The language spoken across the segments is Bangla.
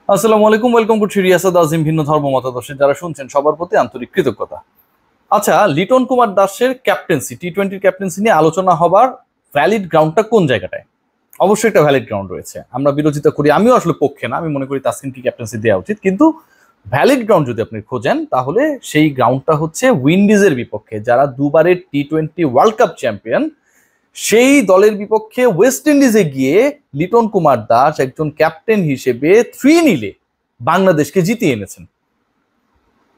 আসসালামু আলাইকুম, ওয়েলকাম টু রিয়াসাত আজিম ভিন্ন ধর্ম মতাদর্শের যারা শুনছেন সবার প্রতি আন্তরিক কৃতজ্ঞতা। আচ্ছা, লিটন কুমার দাসের ক্যাপ্টেন্সি টি-20 ক্যাপ্টেন্সি নিয়ে আলোচনা হবার ভ্যালিড গ্রাউন্ডটা কোন জায়গাটায়? অবশ্যই একটা ভ্যালিড গ্রাউন্ড রয়েছে, আমরা বিরোধিতা করি, আমিও আসলে পক্ষে না, আমি মনে করি তাসকিনকে ক্যাপ্টেন্সি দেওয়া উচিত, কিন্তু ভ্যালিড গ্রাউন্ড যদি আপনি খোঁজেন তাহলে সেই গ্রাউন্ডটা হচ্ছে উইন্ডিজের বিপক্ষে, যারা দুবারের টি-20 ওয়ার্ল্ড কাপ চ্যাম্পিয়ন। সেই দলের বিপক্ষে ওয়েস্ট ইন্ডিজে গিয়ে লিটন কুমার দাস একজন ক্যাপ্টেন হিসেবে 3-0 বাংলাদেশকে জিতিয়ে এনেছেন।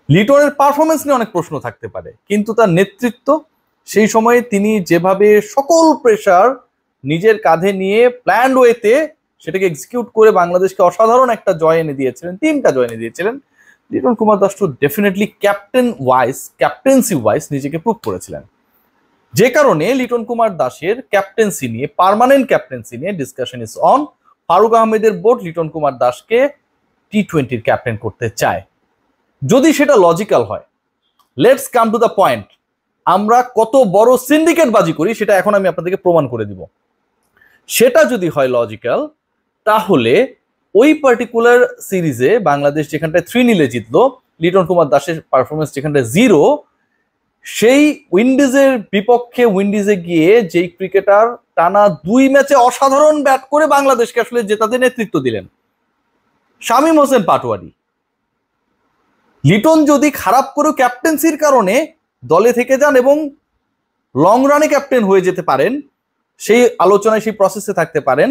লিটনের পারফরমেন্স নিয়ে অনেক প্রশ্ন থাকতে পারে, কিন্তু তার নেতৃত্ব, সেই সময়ে তিনি যেভাবে সকল প্রেশার নিজের কাঁধে নিয়ে প্ল্যান্ড ওয়েতে সেটাকে এক্সিকিউট করে বাংলাদেশকে অসাধারণ একটা জয় এনে দিয়েছিলেন, 3টা জয় এনে দিয়েছিলেন। লিটন কুমার দাস তো ডেফিনেটলি ক্যাপ্টেন্সি ওয়াইজ নিজেকে প্রুভ করেছিলেন। যে কারণে লিটন কুমার দাসের ক্যাপ্টেন্সি নিয়ে, পার্মানেন্ট ক্যাপ্টেন্সি নিয়ে ডিসকাশন ইজ অন। ফারুক আহমেদের বোর্ড লিটন কুমার দাসকে টি-20 ক্যাপ্টেন করতে চায়। যদি সেটা লজিক্যাল হয়, let's come to the point. আমরা কত বড় সিন্ডিকেট বাজি করি সেটা এখন আমি আপনাদেরকে প্রমাণ করে দিব। সেটা যদি হয় লজিক্যাল, তাহলে ওই পার্টিকুলার সিরিজে বাংলাদেশ যেখানটায় 3-0 জিতলো, লিটন কুমার দাসের পারফরমেন্স যেখানটায় 0, সেই উইন্ডিজের বিপক্ষে উইন্ডিজে গিয়ে যেই ক্রিকেটার টানা 2 ম্যাচে অসাধারণ ব্যাট করে বাংলাদেশকে আসলে জেতাতে নেতৃত্ব দিলেন, শামীম হোসেন পাটোয়ারি। লিটন যদি খারাপ করে ক্যাপ্টেন্সির কারণে দলে থেকে যান এবং লং রানে ক্যাপ্টেন হয়ে যেতে পারেন, সেই আলোচনায় সেই প্রসেসে থাকতে পারেন,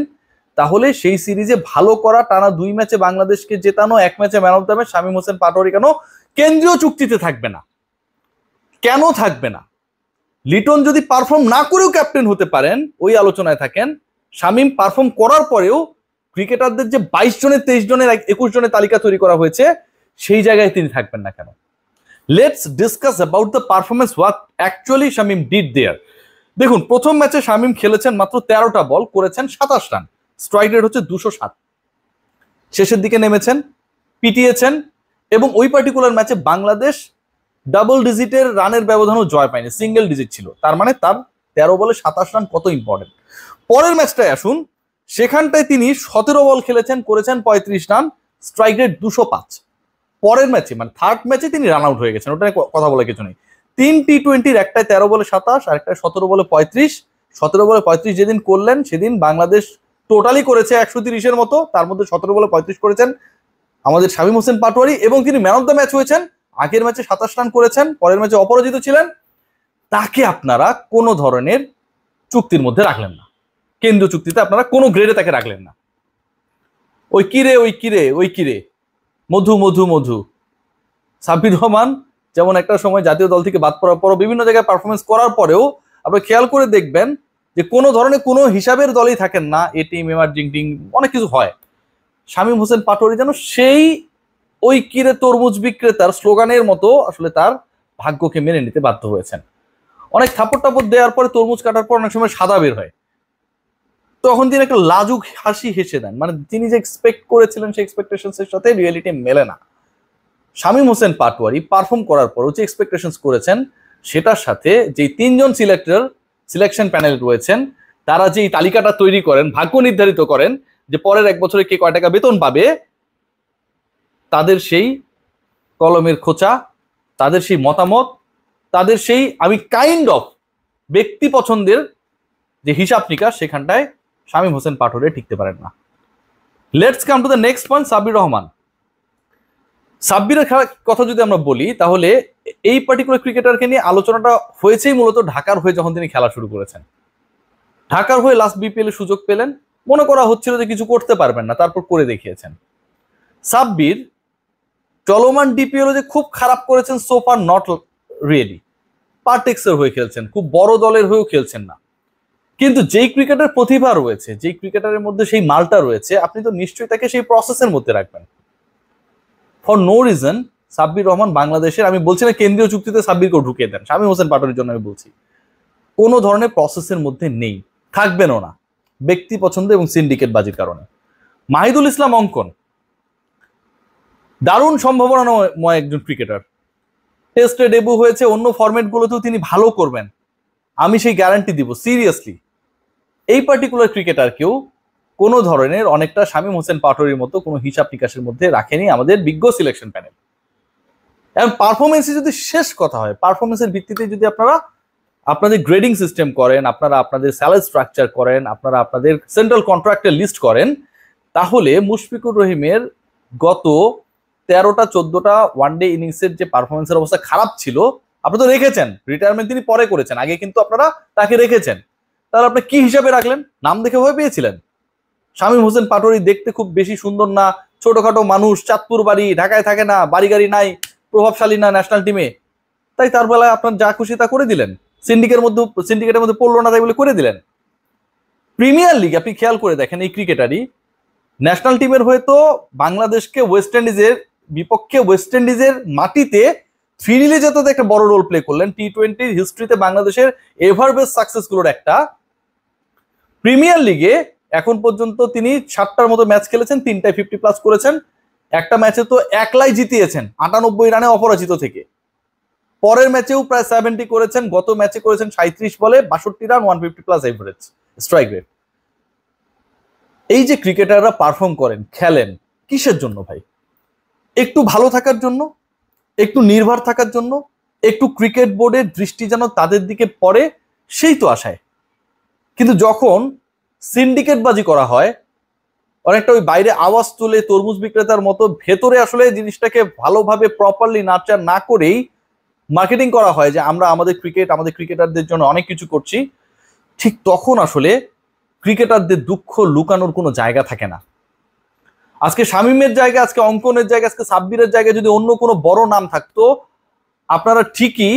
তাহলে সেই সিরিজে ভালো করা টানা 2 ম্যাচে বাংলাদেশকে জেতানো, 1 ম্যাচে man of the match Shamim Hossain Patwari কেন কেন্দ্রীয় চুক্তিতে থাকবে না? কেন থাকবে না? লিটন যদি পারফর্ম না করেও ক্যাপ্টেন হতে পারেন, ওই আলোচনায় থাকেন। শামীম পারফর্ম করার পরেও ক্রিকেটারদের যে 22 জনের, 23 জনের, 21 জনের তালিকা তৈরি করা হয়েছে, সেই জায়গায় তিনি থাকবেন না কেন? Let's discuss about the performance, what actually Shamim did দেয়ার। দেখুন, প্রথম ম্যাচে শামীম খেলেছেন মাত্র 13টা বল, করেছেন 27 রান, স্ট্রাইক রেট হচ্ছে 207। শেষের দিকে নেমেছেন, পিটিয়েছেন, এবং ওই পার্টিকুলার ম্যাচে বাংলাদেশ ডাবল ডিজিটের রানের ব্যবধানও জয় পায়নি, সিঙ্গেল ডিজিট ছিল। তার মানে তার 13 বলে 27 রান কত ইম্পর্টেন্ট। পরের ম্যাচটায় আসুন, সেখানটায় তিনি 17 বল খেলেছেন, করেছেন 35 রান, স্ট্রাইক রেট 205। পরের ম্যাচে মানে থার্ড ম্যাচে তিনি রান আউট হয়ে গেছেন, ওটা কথা বলার কিছু নেই। 3 টি-20, একটায় 13 বলে 27 আর একটা 17 বলে 35। 17 বলে 35 যেদিন করলেন, সেদিন বাংলাদেশ টোটালি করেছে 130-এর মতো, তার মধ্যে 17 বলে 35 করেছেন আমাদের শামীম হোসেন পাটোয়ারি, এবং তিনি ম্যান অফ দ্য ম্যাচ হয়েছেন। আগের ম্যাচে 27 রান করেছেন, পরের ম্যাচে অপরাজিত ছিলেন। তাকে আপনারা কোনো ধরনের চুক্তির মধ্যে রাখলেন না, কেন্দ্রীয় চুক্তিতে আপনারা কোনো গ্রেডে তাকে রাখলেন না। ওই কিরে মধু মধু মধু। সাব্বির রহমান যেমন একটা সময় জাতীয় দল থেকে বাদ পড়ার পরও বিভিন্ন জায়গায় পারফরমেন্স করার পরেও আপনি খেয়াল করে দেখবেন যে কোনো ধরনের কোনো হিসাবের দলেই থাকেন না, এ টিম, এমার্জিং টিম, অনেক কিছু হয়। শামীম হোসেন পাটোয়ারি যেন সেই ওই কিরে তরমুজ বিক্রেতার স্লোগানের মতো আসলে তার ভাগ্যকে মেনে নিতে বাধ্য হয়েছেন। অনেক থাপড় টাপড় দেওয়ার পরে, তরমুজ কাটার পর অনেক সময় সাদা বের হয়, তখন তিনি একটা লাজুক হাসি হেসে দেন, মানে তিনি যে এক্সপেক্ট করেছিলেন সেই এক্সপেকটেশনসের সাথে রিয়েলিটি মেলে না। শামীম হোসেন পাটোয়ারি পারফর্ম করার পরও যে এক্সপেকটেশনস করেছেন, সেটার সাথে যে 3জন সিলেকশন প্যানেল রয়েছেন, তারা যে তালিকাটা তৈরি করেন, ভাগ্য নির্ধারিত করেন যে পরের 1 বছরে কে কয় টাকা বেতন পাবে, তাদের সেই কলমের খোঁচা, তাদের সেই মতামত, তাদের সেই আমি কাইন্ড অফ ব্যক্তি পছন্দের যে হিসাব নিকাশ, সেখানটায় শামীম হোসেন পাটোয়ারি টিকতে পারেন না। Let's come to the next point, Sabbir Rahman. সাব্বিরের কথা যদি আমরা বলি, তাহলে এই পার্টিকুলার ক্রিকেটারকে নিয়ে আলোচনাটা হয়েছেই মূলত ঢাকার হয়ে যখন তিনি খেলা শুরু করেছেন। ঢাকার হয়ে লাস্ট বিপিএল এ সুযোগ পেলেন, মনে করা হচ্ছিল যে কিছু করতে পারবেন না, তারপর করে দেখিয়েছেন। সাব্বির চলমান ডিপিএল যে খুব খারাপ করেছেন, সোফার নট রিয়েলি। পার্টেক্সের হয়ে খেলছেন, খুব বড় দলের হয়েও খেলছেন না, কিন্তু যেই ক্রিকেটার প্রতিভা রয়েছে, যেই ক্রিকেটারের মধ্যে সেই মালটা রয়েছে, আপনি তো নিশ্চয়ই তাকে সেই প্রসেসের মধ্যে রাখবেন। For no reason Sabbir Rahman বাংলাদেশের, আমি বলছি না কেন্দ্রীয় চুক্তিতে সাব্বিরকেও ঢুকিয়ে দেন, শামীম হোসেন পাটোয়ারির জন্য আমি বলছি, কোনো ধরনের প্রসেসের মধ্যে নেই, থাকবেনও না, ব্যক্তি পছন্দ এবং সিন্ডিকেট বাজির কারণে। মাহিদুল ইসলাম অঙ্কন দারুণ সম্ভাবনাময় একজন ক্রিকেটার, টেস্টে ডেবু হয়েছে, অন্য ফরম্যাট গুলোতেও তিনি ভালো করবেন, আমি সেই গ্যারান্টি দিব সিরিয়াসলি। এই পার্টিকুলার ক্রিকেটারকেও কোনো ধরনের অনেকটা শামীম হোসেন পাটোয়ারির মতো কোনো হিসাব নিকাশের মধ্যে রাখেনি আমাদের বিজ্ঞ সিলেকশন প্যানেল। এবং পারফরমেন্সে যদি শেষ কথা হয়, পারফরমেন্সের ভিত্তিতে যদি আপনারা আপনাদের গ্রেডিং সিস্টেম করেন, আপনারা আপনাদের স্যালারি স্ট্রাকচার করেন, আপনারা আপনাদের সেন্ট্রাল কন্ট্রাক্টের লিস্ট করেন, তাহলে মুশফিকুর রহিমের গত 13টা 14টা ওয়ানডে ইনিংসের যে পারফরমেন্সের অবস্থা খারাপ ছিল, আপনি তো রেখেছেন, রিটায়ারমেন্ট তিনি পরে করেছেন, আগে কিন্তু আপনারা তাকে রেখেছেন, তাহলে আপনি কি হিসাবে রাখলেন? নাম দেখে ভয় পেয়েছিলেন? শামীম হোসেন পাটোয়ারি দেখতে খুব বেশি সুন্দর না, ছোটখাটো মানুষ, চাঁদপুর বাড়ি, ঢাকায় থাকে না, বাড়ি গাড়ি নাই, প্রভাবশালী না ন্যাশনাল টিমে, তাই তার বেলায় আপনার যা খুশি তা করে দিলেন, সিন্ডিকেটের মধ্যে পড়লো না তাই বলে করে দিলেন। প্রিমিয়ার লিগ আপনি খেয়াল করে দেখেন, এই ক্রিকেটারই ন্যাশনাল টিমের হয়তো বাংলাদেশকে ওয়েস্ট ইন্ডিজের বিপক্ষে ওয়েস্ট ইন্ডিজের মাটিতে 3-0 জেতাতে একটা বড় রোল প্লে করলেন। টি-20 হিস্ট্রিতে বাংলাদেশের এভার বেস্ট সাকসেসগুলোর একটা। প্রিমিয়ার লিগে এখন পর্যন্ত তিনি 7টার মতো ম্যাচ খেলেছেন, 3টায় 50+ করেছেন, একটা ম্যাচে তো একলাই জিতিয়েছেন 98 রানে অপরাজিত থেকে। পরের ম্যাচেও প্রায় 70 করেছেন, গত ম্যাচে করেছেন 37 বলে 62 রান, 150+ এভারেজ স্ট্রাইক রেট। এই যে ক্রিকেটাররা পারফর্ম করেন, খেলেন, কিসের জন্য ভাই? একটু ভালো থাকার জন্য, একটু নির্ভর থাকার জন্য, একটু ক্রিকেট বোর্ডের দৃষ্টি যেন তাদের দিকে পড়ে, সেই তো আশায়। কিন্তু যখন সিন্ডিকেটবাজি করা হয়, অনেকটা ওই বাইরে আওয়াজ তুলে তরমুজ বিক্রেতার মতো ভেতরে আসলে জিনিসটাকে ভালোভাবে প্রপারলি নার্চার না করেই মার্কেটিং করা হয় যে আমরা আমাদের ক্রিকেটারদের জন্য অনেক কিছু করছি, ঠিক তখন আসলে ক্রিকেটারদের দুঃখ লুকানোর কোনো জায়গা থাকে না। আজকে শামীমের জায়গায়, আজকে অঙ্কনের জায়গায়, আজকে সাব্বিরের জায়গায় যদি অন্য কোনো বড় নাম থাকতো, আপনারা ঠিকই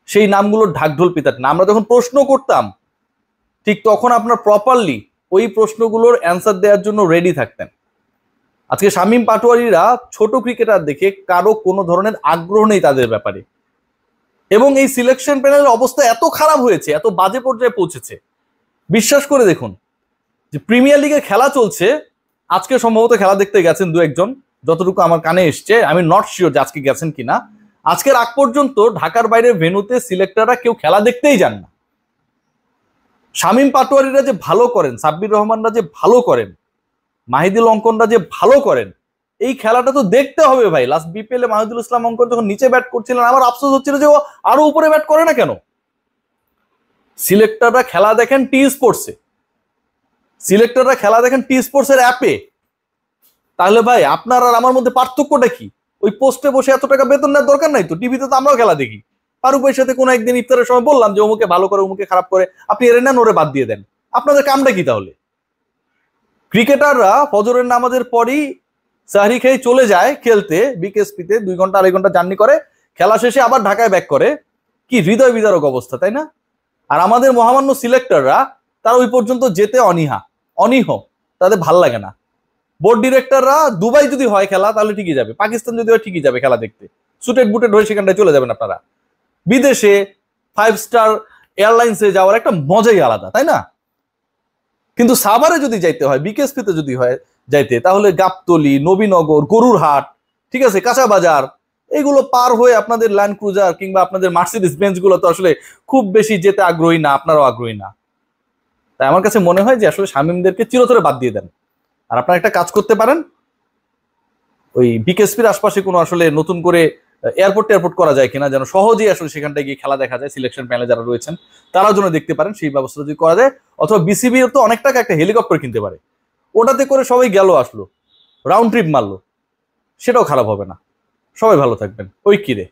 সেই নামগুলোর ঢাকঢোল পিটাতেন। আমরা যখন প্রশ্ন করতাম, ঠিক তখন আপনার প্রপারলি ওই প্রশ্নগুলোর অ্যান্সার দেওয়ার জন্য রেডি থাকতেন। আজকে শামীম পাটোয়ারিরা ছোট ক্রিকেটার দেখে কারো কোনো ধরনের আগ্রহ নেই তাদের ব্যাপারে, এবং এই সিলেকশন প্যানেলের অবস্থা এত খারাপ হয়েছে, এত বাজে পর্যায়ে পৌঁছেছে। বিশ্বাস করে দেখুন যে প্রিমিয়ার লিগে খেলা চলছে, আজকে সম্ভবত খেলা দেখতে গেছেন 2-1 যতটুকু আমার কানে এসছে, আমি নট শিওর যে আজকে গেছেন কিনা। আজকের আগ পর্যন্ত ঢাকার বাইরে ভেন্যুতে সিলেক্টররা কেউ খেলা দেখতেই যান না। শামীম পাটোয়ারিরা যে ভালো করেন, সাব্বির রহমানরা যে ভালো করেন, মাহিদুল অঙ্কনরা যে ভালো করেন, এই খেলাটা তো দেখতে হবে ভাই। লাস্ট বিপিএলে মাহিদুল ইসলাম অঙ্কন যখন নিচে ব্যাট করছিলেন, আমার আফসোস হচ্ছিল যে ও আরো উপরে ব্যাট করে না কেন। সিলেক্টররা খেলা দেখেন টি স্পোর্টসে, সিলেক্টররা খেলা দেখেন টি স্পোর্টসের অ্যাপে, তাহলে ভাই আপনার আর আমার মধ্যে পার্থক্যটা কি? ওই পোস্টে বসে এত টাকা বেতন নেওয়ার দরকার নাই তো, টিভিতে তো আমরাও খেলা দেখি। ফারুক ভাইয়ের সাথে কোনো একদিন ইফতারের সময় বললাম যে অমুকে ভালো করে, অমুকে খারাপ করে, আপনি এর নেন, ওরে বাদ দিয়ে দেন। আপনাদের কামটা কি তাহলে? ক্রিকেটাররা ফজরের নামাজের পরই সাহরি খেয়ে চলে যায় খেলতে বিকেএসপিতে, 2 ঘন্টা 2.5 ঘন্টা জার্নি করে, খেলা শেষে আবার ঢাকায় ব্যাক করে। কি হৃদয় বিদারক অবস্থা, তাই না? আর আমাদের মহামান্য সিলেক্টররা তারা ওই পর্যন্ত যেতে অনীহ, তাদের ভাল লাগে না। বোর্ড ডিরেক্টররা দুবাই যদি হয় খেলা তাহলে ঠিকই যাবে, পাকিস্তান যদি হয় ঠিকই যাবে খেলা দেখতে, সুটেড বুটেড হয়ে সেখানটায় চলে যাবেন আপনারা। বিদেশে 5 স্টার এয়ারলাইন্সে যাওয়ার একটা মজাই আলাদা, তাই না? কিন্তু সাভারে যদি যাইতে হয়, বিকেএসপিতে যদি হয় যাইতে, তাহলে গাবতলী, নবীনগর, গরুর হাট, ঠিক আছে, কাঁচা বাজার, এগুলো পার হয়ে আপনাদের ল্যান্ড ক্রুজার কিংবা আপনাদের মার্সিডিজ বেঞ্চ গুলো তো আসলে খুব বেশি যেতে আগ্রহী না, আপনারাও আগ্রহী না। তাই আমার কাছে মনে হয় যে আসলে শামীমদেরকে চিরতরে বাদ দিয়ে দেন। আর আপনারা একটা কাজ করতে পারেন, ওই বিকেএসপির আশপাশে কোনো আসলে নতুন করে এয়ারপোর্ট করা যায় কিনা, যেন সহজেই আসলে সেখানটায় গিয়ে খেলা দেখা যায়, সিলেকশন প্যানেলে যারা রয়েছেন তারাও যেন দেখতে পারেন, সেই ব্যবস্থা যদি করা যায়। অথবা বিসিবি তো অনেক টাকা একটা হেলিকপ্টার কিনতে পারে, ওটাতে করে সবাই গেল আসলো, রাউন্ড ট্রিপ মারলো, সেটাও খারাপ হবে না। সবাই ভালো থাকবেন। ওই কি রে।